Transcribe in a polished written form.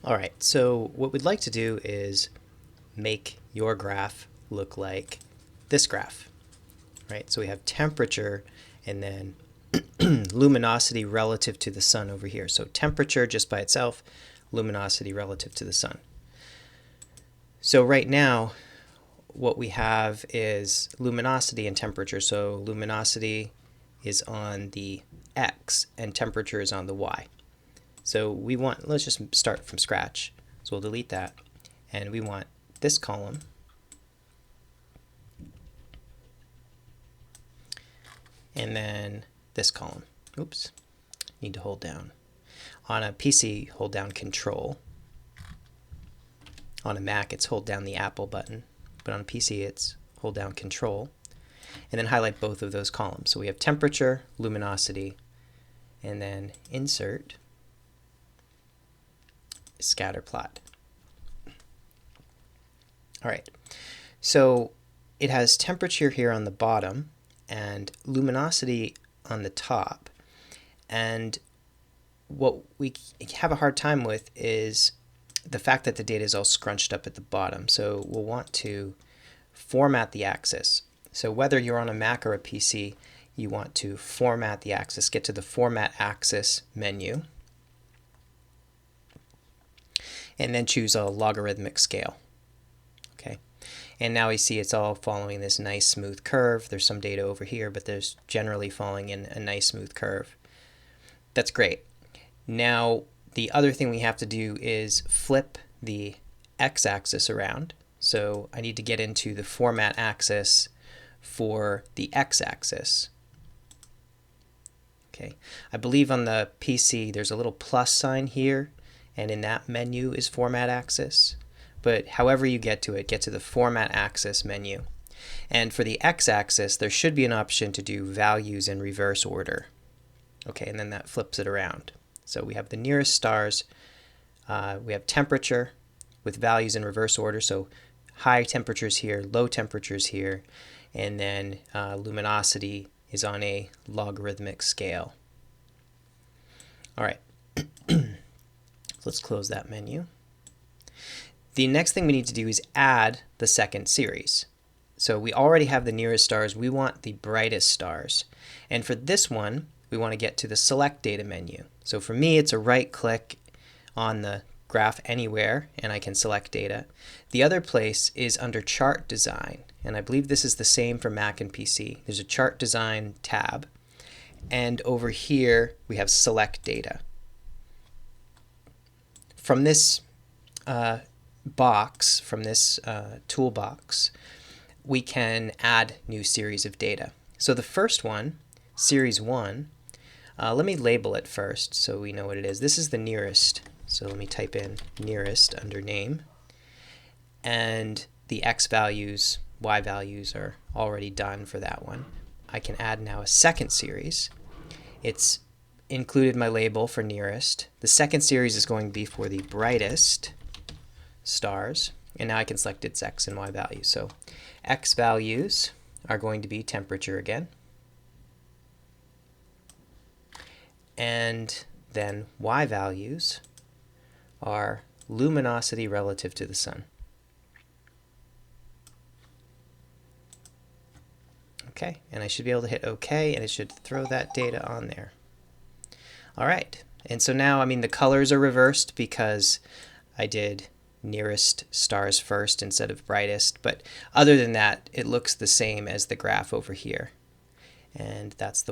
All right, so what we'd like to do is make your graph look like this graph, right? So we have temperature and then luminosity relative to the sun over here. So temperature just by itself, luminosity relative to the sun. So right now, what we have is luminosity and temperature. So luminosity is on the X and temperature is on the Y. So we want, let's just start from scratch. So we'll delete that. And we want this column and then this column. Oops, need to hold down. On a PC, hold down Control. On a Mac, it's hold down the Apple button. But on a PC, it's hold down Control. And then highlight both of those columns. So we have temperature, luminosity, and then insert scatter plot. All right, so it has temperature here on the bottom and luminosity on the top. And what we have a hard time with is the fact that the data is all scrunched up at the bottom. So we'll want to format the axis. So whether you're on a Mac or a PC, you want to format the axis, get to the Format Axis menu, and then choose a logarithmic scale. Okay, and now we see it's all following this nice smooth curve. There's some data over here, but there's generally following in a nice smooth curve. That's great. Now the other thing we have to do is flip the x-axis around. So I need to get into the format axis for the x-axis. Okay, I believe on the PC there's a little plus sign here, and in that menu is format axis. But however you get to it, get to the format axis menu. And for the x-axis, there should be an option to do values in reverse order. Okay, and then that flips it around. So we have the nearest stars, we have temperature with values in reverse order. So high temperatures here, low temperatures here, and then luminosity is on a logarithmic scale. All right, let's close that menu. The next thing we need to do is add the second series. So we already have the nearest stars. We want the brightest stars. And for this one, we want to get to the Select Data menu. So for me, it's a right click on the graph anywhere, and I can select data. The other place is under Chart Design, and I believe this is the same for Mac and PC. There's a Chart Design tab, and over here we have Select Data. From this box, from this toolbox, we can add new series of data. So the first one, Series 1, let me label it first so we know what it is. This is the nearest. So let me type in nearest under name. And the x values, y values are already done for that one. I can add now a second series. It's included my label for nearest. The second series is going to be for the brightest stars. And now I can select its x and y values. So x values are going to be temperature again. And then y values are luminosity relative to the sun. Okay, and I should be able to hit OK, and it should throw that data on there. All right, and so now, I mean, the colors are reversed because I did nearest stars first instead of brightest, but other than that, it looks the same as the graph over here. And that's the way